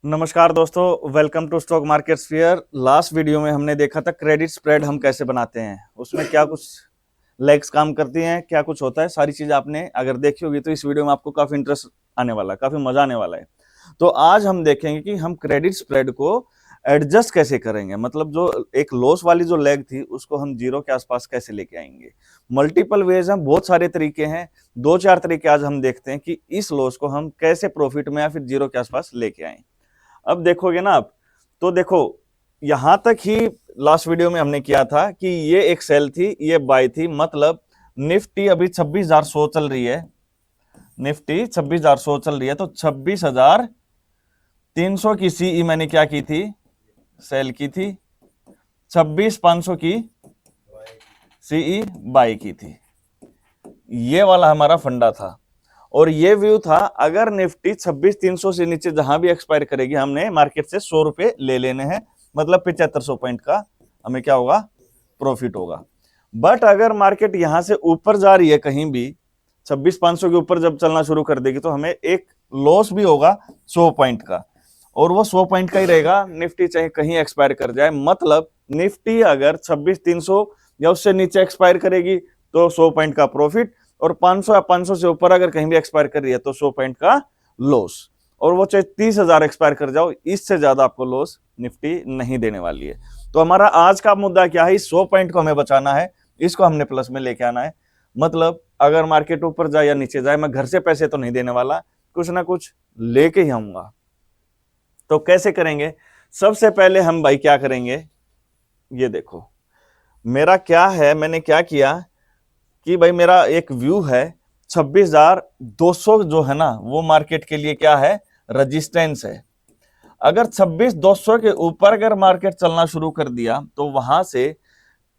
नमस्कार दोस्तों, welcome to stock market sphere. Last video में हमने देखा था क्रेडिट स्प्रेड हम कैसे बनाते हैं, उसमें क्या कुछ लेग्स काम करती हैं, क्या कुछ होता है, सारी चीज़ आपने अगर देखी होगी तो इस वीडियो में आपको काफ़ी इंटरेस्ट आने वाला है, काफ़ी मज़ा आने वाला है। तो आज हम देखेंगे कि हम क्रेडिट स्प्रेड को एडजस्ट कैसे करेंगे, मतलब जो एक लॉस वाली जो लेग थी उसको हम जीरो के आसपास कैसे लेके आएंगे। मल्टीपल वेज हैं, बहुत सारे तरीके हैं, दो चार तरीके आज हम देखते हैं कि इस लॉस को हम कैसे प्रॉफिट में या फिर जीरो के आसपास लेके आएं। अब देखोगे ना आप, तो देखो यहां तक ही लास्ट वीडियो में हमने किया था कि ये एक सेल थी, ये बाय थी, मतलब निफ्टी अभी 26,100 चल रही है, निफ्टी 26,100 चल रही है, तो 26,300 की सीई मैंने क्या की थी, सेल की थी, 26,500 की सीई बाय की थी। ये वाला हमारा फंडा था और ये व्यू था, अगर निफ्टी 26,300 से नीचे जहां भी एक्सपायर करेगी हमने मार्केट से 100 रुपए ले लेने हैं, मतलब 7500 पॉइंट का हमें क्या होगा, प्रॉफिट होगा। बट अगर मार्केट यहां से ऊपर जा रही है कहीं भी 26,500 के ऊपर जब चलना शुरू कर देगी तो हमें एक लॉस भी होगा 100 पॉइंट का, और वो 100 पॉइंट का ही रहेगा, निफ्टी चाहे कहीं एक्सपायर कर जाए। मतलब निफ्टी अगर 26,300 या उससे नीचे एक्सपायर करेगी तो 100 पॉइंट का प्रॉफिट, और 500 या 500 से ऊपर अगर कहीं भी एक्सपायर कर रही है तो 100 पॉइंट का लॉस। और वो चाहे 30,000 एक्सपायर कर जाओ, इससे ज्यादा आपको लॉस निफ्टी नहीं देने वाली है। तो हमारा आज का मुद्दा क्या है, 100 पॉइंट को हमें बचाना है, इसको हमने प्लस में लेके आना है। मतलब अगर मार्केट ऊपर जाए या नीचे जाए, मैं घर से पैसे तो नहीं देने वाला, कुछ ना कुछ लेके ही आऊंगा। तो कैसे करेंगे, सबसे पहले हम भाई क्या करेंगे, ये देखो मेरा क्या है, मैंने क्या किया कि भाई मेरा एक व्यू है 26,200 जो है ना, वो मार्केट के लिए क्या है, रजिस्टेंस है। अगर 26,200 के ऊपर अगर मार्केट चलना शुरू कर दिया तो वहां से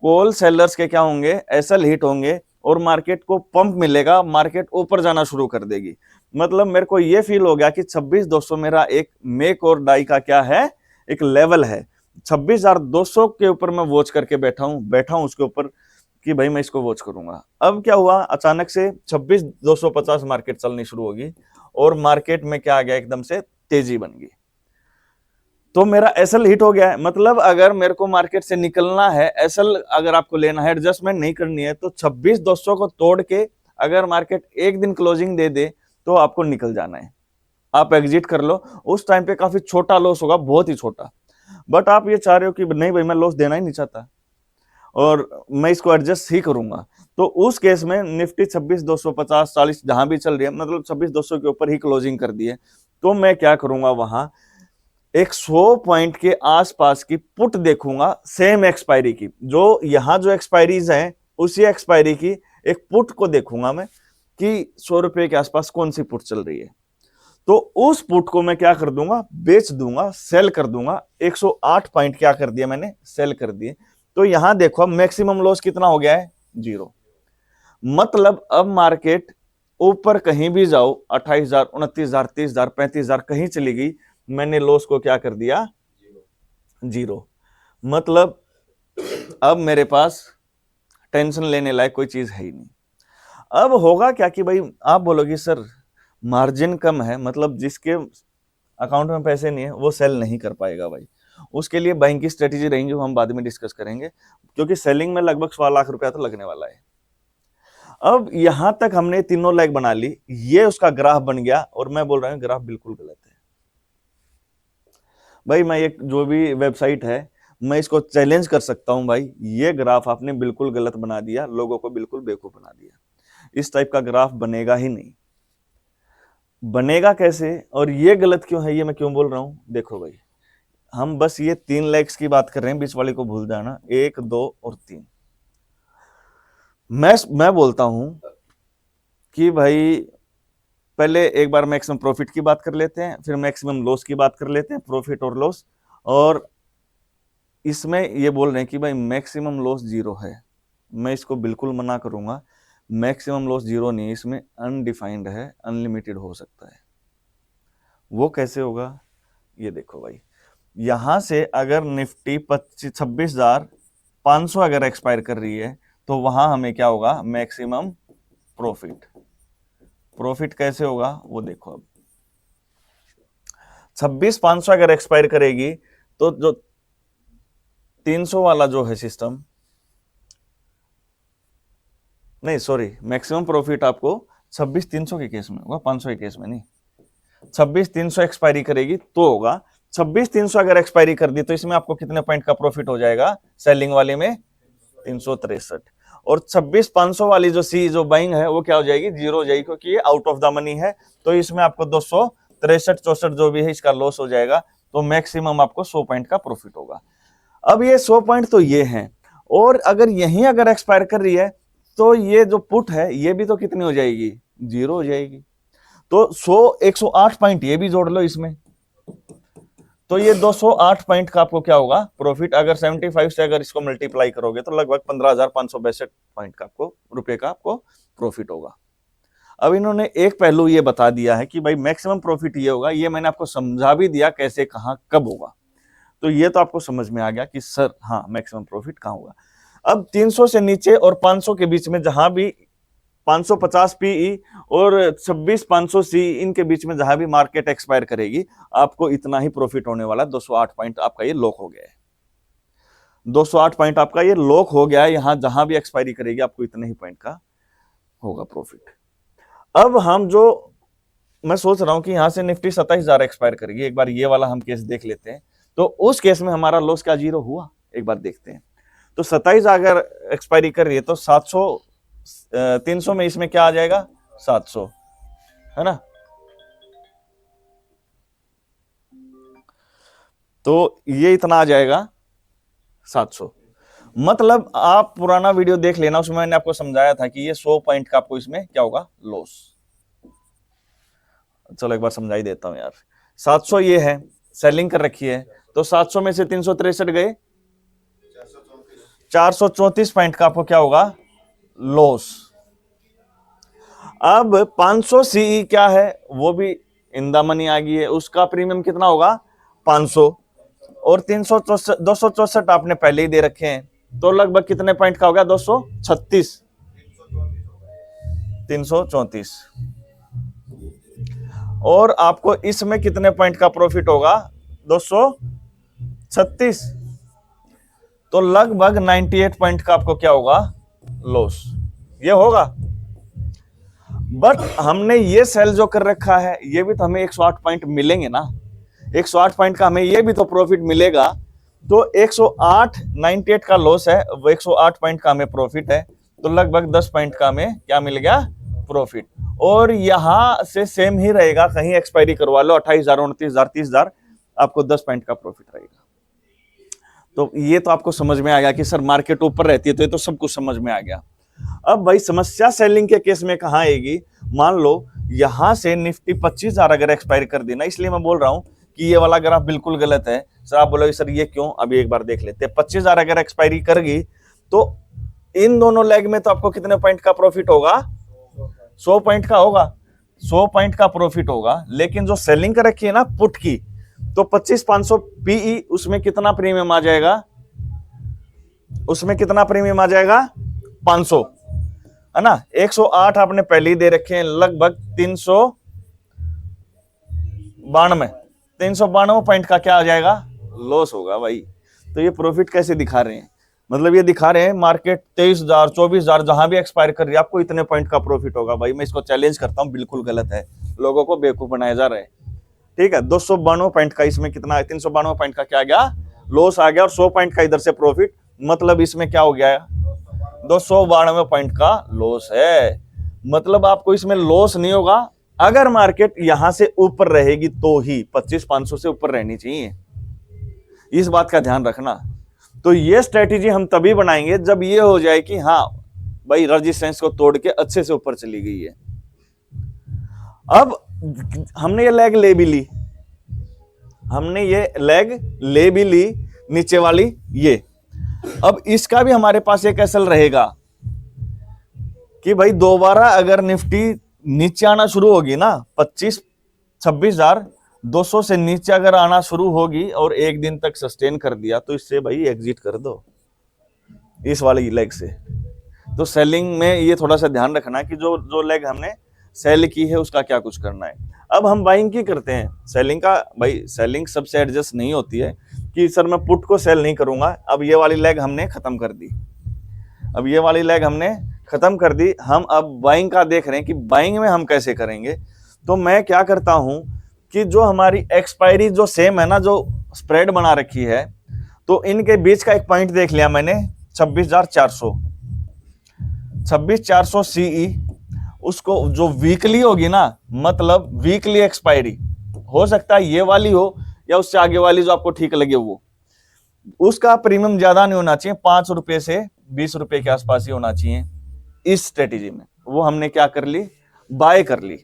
कोल सेलर्स के क्या होंगे, एसएल हिट होंगे और मार्केट को पंप मिलेगा, मार्केट ऊपर जाना शुरू कर देगी। मतलब मेरे को यह फील हो गया कि 26,200 मेरा एक मेक और डाई का क्या है, एक लेवल है। 26,200 के ऊपर मैं वॉच करके बैठा हूं उसके ऊपर कि भाई मैं इसको वॉच करूंगा। अब क्या हुआ, अचानक से 26,250 मार्केट चलनी शुरू होगी और मार्केट में क्या आ गया, एकदम से तेजी बन गई, तो मेरा एसएल हिट हो गया है। मतलब अगर मेरे को मार्केट से निकलना है, एसएल अगर आपको लेना है, एडजस्टमेंट नहीं करनी है, तो 26,200 को तोड़ के अगर मार्केट एक दिन क्लोजिंग दे दे तो आपको निकल जाना है, आप एग्जिट कर लो। उस टाइम पे काफी छोटा लॉस होगा, बहुत ही छोटा, बट आप ये चाह रहे हो कि नहीं भाई मैं लॉस देना ही नहीं चाहता और मैं इसको एडजस्ट ही करूंगा, तो उस केस में निफ्टी 26,250 40 जहां भी चल रही है, मतलब 26,200 के ऊपर ही क्लोजिंग कर दी है, तो मैं क्या करूंगा, वहां एक 100 पॉइंट के आसपास की पुट देखूंगा, सेम एक्सपायरी की, जो यहां जो एक्सपायरीज हैं उसी एक्सपायरी की एक पुट को देखूंगा मैं कि 100 रुपए के आसपास कौन सी पुट चल रही है। तो उस पुट को मैं क्या कर दूंगा, बेच दूंगा, सेल कर दूंगा। 108 पॉइंट क्या कर दिया मैंने, सेल कर दिए। तो यहां देखो मैक्सिमम लॉस कितना हो गया है, जीरो। मतलब अब मार्केट ऊपर कहीं भी जाओ, 28,000 29,000 30,000 35,000 कहीं चली गई, मैंने लॉस को क्या कर दिया, जीरो। मतलब अब मेरे पास टेंशन लेने लायक कोई चीज है ही नहीं। अब होगा क्या कि भाई आप बोलोगे सर मार्जिन कम है, मतलब जिसके अकाउंट में पैसे नहीं है वो सेल नहीं कर पाएगा भाई, उसके लिए बैंक की स्ट्रेटेजी रहेंगी, वो हम बाद में डिस्कस करेंगे, क्योंकि सेलिंग में लगभग 1,00,000 रुपया तो लगने वाला है। अब यहां तक हमने तीनों लेग बना ली, ये उसका ग्राफ बन गया, और मैं बोल रहा हूं ग्राफ बिल्कुल गलत है भाई। मैं एक जो भी वेबसाइट है मैं इसको चैलेंज कर सकता हूं भाई, ये ग्राफ आपने बिल्कुल गलत बना दिया, लोगों को बिल्कुल बेवकूफ बना दिया, इस टाइप का ग्राफ बनेगा ही नहीं। बनेगा कैसे और ये गलत क्यों है, ये मैं क्यों बोल रहा हूं, देखो भाई हम बस ये 3 लेग्स की बात कर रहे हैं, बीच वाले को भूल जाना, 1 2 और 3। मैं बोलता हूं कि भाई पहले एक बार मैक्सिमम प्रॉफिट की बात कर लेते हैं, फिर मैक्सिमम लॉस की बात कर लेते हैं, प्रॉफिट और लॉस। और इसमें ये बोल रहे हैं कि भाई मैक्सिमम लॉस जीरो है, मैं इसको बिल्कुल मना करूंगा। मैक्सिमम लॉस जीरो नहीं है, इसमें अनडिफाइंड है, अनलिमिटेड हो सकता है। वो कैसे होगा, ये देखो भाई, यहां से अगर निफ्टी 26,500 अगर एक्सपायर कर रही है तो वहां हमें क्या होगा, मैक्सिमम प्रॉफिट। प्रॉफिट कैसे होगा वो देखो, अब 26,500 अगर एक्सपायर करेगी तो जो 300 वाला जो है सिस्टम, नहीं सॉरी, मैक्सिमम प्रॉफिट आपको 26,300 के केस में होगा, 500 के केस में नहीं। 26,300 एक्सपायरी करेगी तो होगा। 26,300 अगर एक्सपायरी कर दी तो इसमें आपको कितने पॉइंट का प्रॉफिट हो जाएगा? सेलिंग वाले में 363। और 26,500 वाली जो सी जो बाइंग है वो क्या हो जाएगी? जीरो हो जाएगी, क्योंकि ये आउट ऑफ द मनी है। तो इसमें आपको 263-64 जो भी है इसका लॉस हो जाएगा। तो मैक्सिमम आपको 100 पॉइंट का प्रॉफिट होगा। अब ये 100 पॉइंट तो ये हैं, और अगर यहीं अगर एक्सपायर कर रही है तो ये जो पुट है ये भी तो कितनी हो जाएगी? जीरो हो जाएगी। तो 108 पॉइंट ये भी जोड़ लो इसमें, तो ये 208 पॉइंट का आपको क्या होगा? प्रॉफिट। अगर 75 से अगर इसको मल्टीप्लाई करोगे तो लगभग 15,562 पॉइंट का आपको रुपए का आपको प्रॉफिट होगा। अब इन्होंने एक पहलू ये बता दिया है कि भाई मैक्सिमम प्रॉफिट ये होगा, ये मैंने आपको समझा भी दिया कैसे, कहां, कब होगा। तो ये तो आपको समझ में आ गया कि सर हाँ मैक्सिमम प्रॉफिट कहां होगा। अब 300 से नीचे और 500 के बीच में जहां भी 550 पीई और 26,500 सी इनके बीच में जहां भी मार्केट एक्सपायर करेगी आपको इतना ही प्रॉफिट होने वाला। 208 पॉइंट आपका ये लॉक हो गया है। 208 पॉइंट आपका ये लॉक हो गया है। यहां जहां भी एक्सपायरी करेगी आपको इतने ही पॉइंट का होगा प्रॉफिट। अब हम जो मैं सोच रहा हूं कि यहां से निफ्टी 27,000 एक्सपायर करेगी, एक बार ये वाला हम केस देख लेते हैं। तो उस केस में हमारा लॉस क्या जीरो हुआ? एक बार देखते हैं। तो 27 अगर एक्सपायरी कर रही है तो 700 300 में इसमें क्या आ जाएगा? 700, है ना। तो ये इतना आ जाएगा 700। मतलब आप पुराना वीडियो देख लेना, उसमें मैंने आपको समझाया था कि ये 100 पॉइंट का आपको इसमें क्या होगा? लॉस। चलो एक बार समझाई देता हूं यार। 700 ये है, सेलिंग कर रखी है, तो 700 में से 363 गए, 434 पॉइंट का आपको क्या होगा? लॉस। अब 500 सीई क्या है? वो भी इन द मनी आ गई है, उसका प्रीमियम कितना होगा? 500। और 264 आपने पहले ही दे रखे हैं, तो लगभग कितने पॉइंट का हो गया? 236, 334। और आपको इसमें कितने पॉइंट का प्रॉफिट होगा? 236। तो लगभग 98 पॉइंट का आपको क्या होगा? लॉस। ये होगा। बट हमने ये सेल जो कर रखा है ये भी तो हमें 108 पॉइंट मिलेंगे ना। 108 पॉइंट का हमें ये भी तो प्रॉफिट मिलेगा। तो 108, 98 का लॉस है, वो 108 पॉइंट का हमें प्रॉफिट है। तो लगभग 10 पॉइंट का हमें क्या मिल गया? प्रॉफिट। और यहां से सेम ही रहेगा, कहीं एक्सपायरी करवा लो 28,000, 29,000, 30,000, आपको 10 पॉइंट का प्रॉफिट रहेगा। तो ये तो आपको समझ में आ गया कि सर मार्केट ऊपर रहती है, तो ये तो सब कुछ समझ में आ गया। अब भाई समस्या सेलिंग के केस में कहां आएगी? मान लो यहां से निफ्टी 25,000 अगर एक्सपायर कर देना, इसलिए मैं बोल रहा हूं कि ये वाला ग्राफ बिल्कुल गलत है। सर आप बोलोगे सर ये क्यों? अभी एक बार देख लेते हैं। 25,000 अगर एक्सपायरी कर गई तो इन दोनों लेग में तो आपको कितने पॉइंट का प्रॉफिट होगा? 100 पॉइंट का होगा। 100 पॉइंट का प्रॉफिट होगा। लेकिन जो सेलिंग कर रखी है ना पुट की, तो 25,500 पीई, उसमें कितना प्रीमियम आ जाएगा? उसमें कितना प्रीमियम आ जाएगा? 500, है ना। 108 आपने पहले ही दे रखे हैं, लगभग 392 पॉइंट का क्या आ जाएगा? लॉस होगा भाई। तो ये प्रॉफिट कैसे दिखा रहे हैं? मतलब ये दिखा रहे हैं मार्केट 23,000, 24,000 जहां भी एक्सपायर कर रही है आपको इतने पॉइंट का प्रॉफिट होगा। भाई मैं इसको चैलेंज करता हूं, बिल्कुल गलत है, लोगों को बेवकूफ बनाया जा रहा है। ठीक है, 292 पॉइंट का इसमें कितना? 392 पॉइंट का क्या आ गया? लॉस आ गया। और 100 पॉइंट का इधर से प्रॉफिट, मतलब इसमें क्या हो गया? 292 पॉइंट का लॉस है। मतलब आपको इसमें लॉस नहीं होगा। अगर मार्केट यहां से ऊपर रहेगी तो ही 25,500 से ऊपर रहनी चाहिए, इस बात का ध्यान रखना। तो ये स्ट्रेटेजी हम तभी बनाएंगे जब ये हो जाए कि हाँ भाई रेजिस्टेंस को तोड़ के अच्छे से ऊपर चली गई है। अब हमने ये लेग ले भी ली, हमने ये लेग ले भी ली नीचे वाली ये। अब इसका भी हमारे पास एक एसएल रहेगा कि भाई दोबारा अगर निफ्टी नीचे आना शुरू होगी ना, 26,000 से नीचे अगर आना शुरू होगी और एक दिन तक सस्टेन कर दिया, तो इससे भाई एग्जिट कर दो इस वाली लेग से। तो सेलिंग में ये थोड़ा सा ध्यान रखना कि जो लेग हमने सेल की है उसका क्या कुछ करना है। अब हम बाइंग की करते हैं, सेलिंग का भाई सेलिंग सबसे एडजस्ट नहीं होती है कि सर मैं पुट को सेल नहीं करूंगा। अब ये वाली लेग हमने खत्म कर दी, अब ये वाली लेग हमने खत्म कर दी, हम अब बाइंग का देख रहे हैं कि बाइंग में हम कैसे करेंगे। तो मैं क्या करता हूं कि जो हमारी एक्सपायरी जो सेम है ना, जो स्प्रेड बना रखी है, तो इनके बीच का एक पॉइंट देख लिया मैंने 26,400, 26,400 सीई, उसको जो वीकली होगी ना, मतलब वीकली एक्सपायरी हो सकता है ये वाली हो या उससे आगे वाली जो आपको ठीक लगे वो, उसका प्रीमियम ज्यादा नहीं होना चाहिए, 5 रुपए से 20 रुपए के आसपास ही होना चाहिए इस स्ट्रेटेजी में। वो हमने क्या कर ली, बाय कर ली।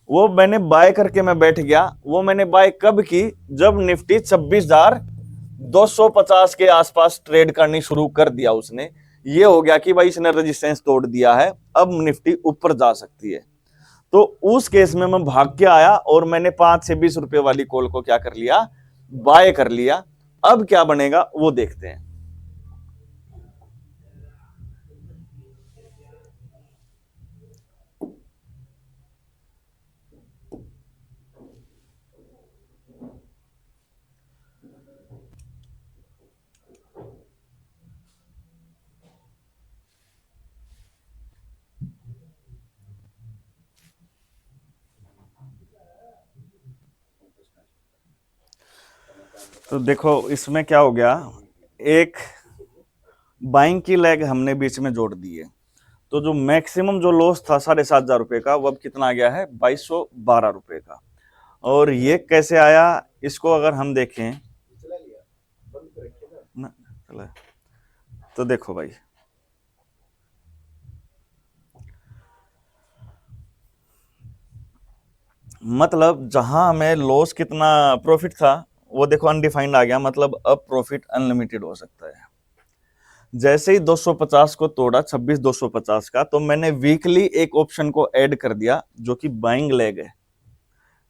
वो मैंने बाय करके मैं बैठ गया। वो मैंने बाय कब की, जब निफ्टी 26,250 के आसपास ट्रेड करनी शुरू कर दिया उसने। ये हो गया कि भाई इसने रेजिस्टेंस तोड़ दिया है, अब निफ्टी ऊपर जा सकती है। तो उस केस में मैं भाग के आया और मैंने 5 से 20 रुपए वाली कॉल को क्या कर लिया, बाय कर लिया। अब क्या बनेगा वो देखते हैं। तो देखो इसमें क्या हो गया, एक बाइंग की लेग हमने बीच में जोड़ दी है, तो जो मैक्सिमम जो लॉस था 7,500 रुपए का, वो अब कितना आ गया है, 2,212 रुपए का। और ये कैसे आया, इसको अगर हम देखें ना, चला, तो देखो भाई, मतलब जहां हमें लॉस कितना प्रॉफिट था, वो देखो अनडिफाइंड आ गया, मतलब अब प्रॉफिट अनलिमिटेड हो सकता है। जैसे ही 250 को तोड़ा, 26,250 का, तो मैंने वीकली एक ऑप्शन को ऐड कर दिया जो कि बाइंग लेग है।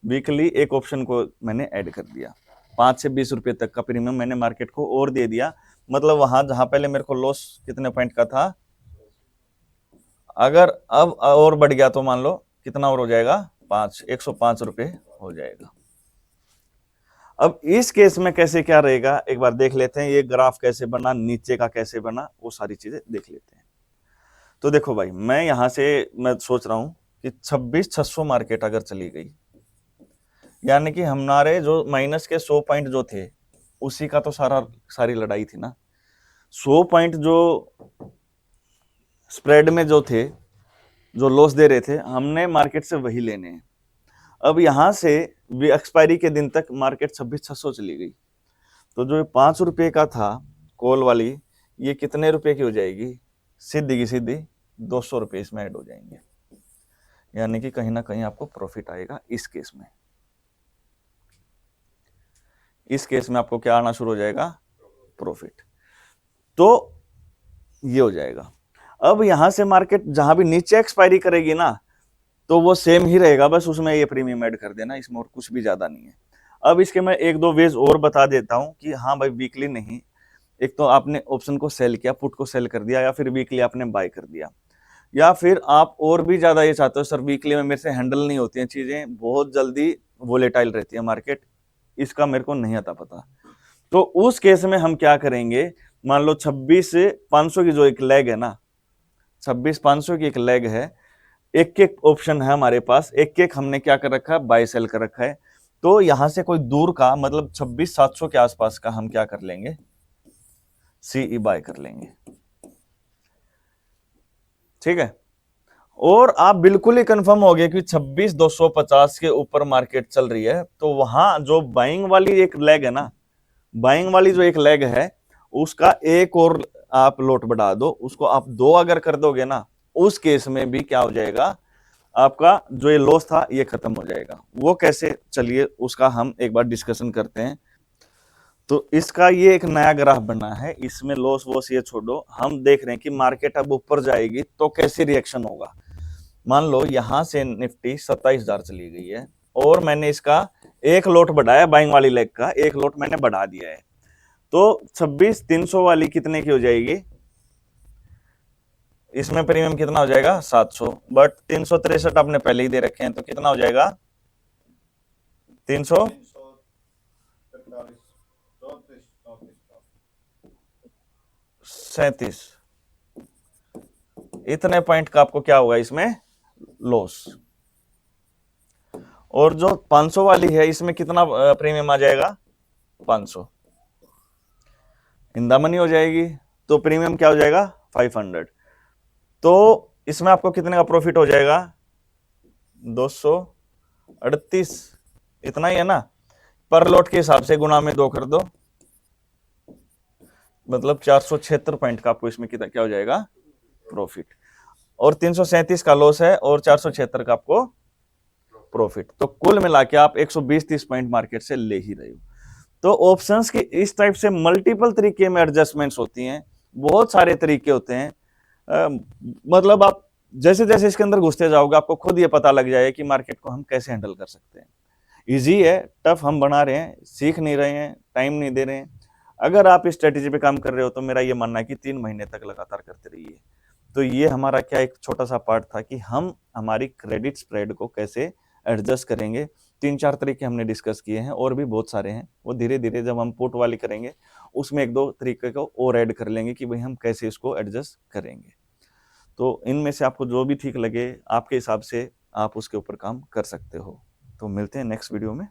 वीकली एक ऑप्शन को मैंने ऐड कर दिया, 5 से 20 रुपए तक का प्रीमियम मैंने मार्केट को और दे दिया। मतलब वहां जहां पहले मेरे को लॉस कितने पॉइंट का था, अगर अब और बढ़ गया तो मान लो कितना और हो जाएगा, 105 रुपए हो जाएगा। अब इस केस में कैसे क्या रहेगा एक बार देख लेते हैं, ये ग्राफ कैसे बना, नीचे का कैसे बना, वो सारी चीजें देख लेते हैं। तो देखो भाई, मैं यहां से मैं सोच रहा हूं कि 26,600 मार्केट अगर चली गई, यानी कि हमारे जो माइनस के 100 पॉइंट जो थे, उसी का तो सारी लड़ाई थी ना। 100 पॉइंट जो स्प्रेड में जो थे, जो लॉस दे रहे थे, हमने मार्केट से वही लेने हैं। अब यहां से एक्सपायरी के दिन तक मार्केट 26,600 चली गई, तो जो 5 रुपए का था कॉल वाली, ये कितने रुपए की हो जाएगी, सीधी की सीधी 200 रुपए इसमें ऐड हो जाएंगे। यानी कि कहीं ना कहीं आपको प्रॉफिट आएगा इस केस में। इस केस में आपको क्या आना शुरू हो जाएगा, प्रॉफिट। तो ये हो जाएगा। अब यहां से मार्केट जहां भी नीचे एक्सपायरी करेगी ना, तो वो सेम ही रहेगा, बस उसमें ये प्रीमियम ऐड कर देना, इसमें और कुछ भी ज्यादा नहीं है। अब इसके मैं एक दो वेज और बता देता हूं कि हाँ भाई वीकली नहीं, एक तो आपने ऑप्शन को सेल किया, पुट को सेल कर दिया, या फिर वीकली आपने बाय कर दिया, या फिर आप और भी ज्यादा ये चाहते हो सर वीकली में मेरे से हैंडल नहीं होती हैं चीजें, बहुत जल्दी वोलेटाइल रहती है मार्केट, इसका मेरे को नहीं आता पता। तो उस केस में हम क्या करेंगे, मान लो 26,500 की जो एक लेग है ना, 26,500 की एक लेग है, एक एक ऑप्शन है हमारे पास, एक एक हमने क्या कर रखा है, बाय सेल कर रखा है। तो यहां से कोई दूर का, मतलब 26,700 के आसपास का हम क्या कर लेंगे, सीई बाय कर लेंगे। ठीक है, और आप बिल्कुल ही कंफर्म हो गए कि 26,250 के ऊपर मार्केट चल रही है, तो वहां जो बाइंग वाली एक लेग है ना, बाइंग वाली जो एक लेग है, उसका एक और आप लोट बढ़ा दो, उसको आप 2 अगर कर दोगे ना, उस केस में भी क्या हो जाएगा, आपका जो ये लॉस था ये खत्म हो जाएगा। वो कैसे, चलिए उसका हम एक बार डिस्कशन करते हैं। तो इसका ये एक नया ग्राफ बना है, इसमें लॉस वॉस ये छोड़ो, हम देख रहे हैं कि मार्केट अब ऊपर जाएगी तो कैसे रिएक्शन होगा। मान लो यहां से निफ्टी 27,000 चली गई है, और मैंने इसका एक लोट बढ़ाया, बाइंग वाली लेग का एक लोट मैंने बढ़ा दिया है, तो 26,300 वाली कितने की हो जाएगी, इसमें प्रीमियम कितना हो जाएगा, 700, बट 363 आपने पहले ही दे रखे हैं, तो कितना हो जाएगा, 300 37, इतने पॉइंट का आपको क्या होगा इसमें लॉस। और जो 500 वाली है इसमें कितना प्रीमियम आ जाएगा 500, इन द मनी हो जाएगी, तो प्रीमियम क्या हो जाएगा 500। तो इसमें आपको कितने का प्रॉफिट हो जाएगा 238, इतना ही है ना, पर लॉट के हिसाब से गुना में 2 कर दो, मतलब 476 पॉइंट का आपको इसमें कितना क्या हो जाएगा प्रॉफिट, और 337 का लॉस है और 476 का आपको प्रॉफिट। तो कुल मिला के आप 120-30 पॉइंट मार्केट से ले ही रहे हो। तो ऑप्शंस के इस टाइप से मल्टीपल तरीके में एडजस्टमेंट्स होती हैं, बहुत सारे तरीके होते हैं। मतलब आप जैसे जैसे इसके अंदर घुसते जाओगे आपको खुद ये पता लग जाएगा कि मार्केट को हम कैसे हैंडल कर सकते हैं। इजी है, टफ हम बना रहे हैं, सीख नहीं रहे हैं, टाइम नहीं दे रहे हैं। अगर आप इस स्ट्रेटेजी पे काम कर रहे हो तो मेरा ये मानना है कि 3 महीने तक लगातार करते रहिए। तो ये हमारा क्या एक छोटा सा पार्ट था कि हम हमारी क्रेडिट स्प्रेड को कैसे एडजस्ट करेंगे। 3-4 तरीके हमने डिस्कस किए हैं, और भी बहुत सारे हैं, वो धीरे धीरे जब हम पुट वाली करेंगे उसमें 1-2 तरीके को और ऐड कर लेंगे कि भाई हम कैसे इसको एडजस्ट करेंगे। तो इनमें से आपको जो भी ठीक लगे आपके हिसाब से आप उसके ऊपर काम कर सकते हो। तो मिलते हैं नेक्स्ट वीडियो में।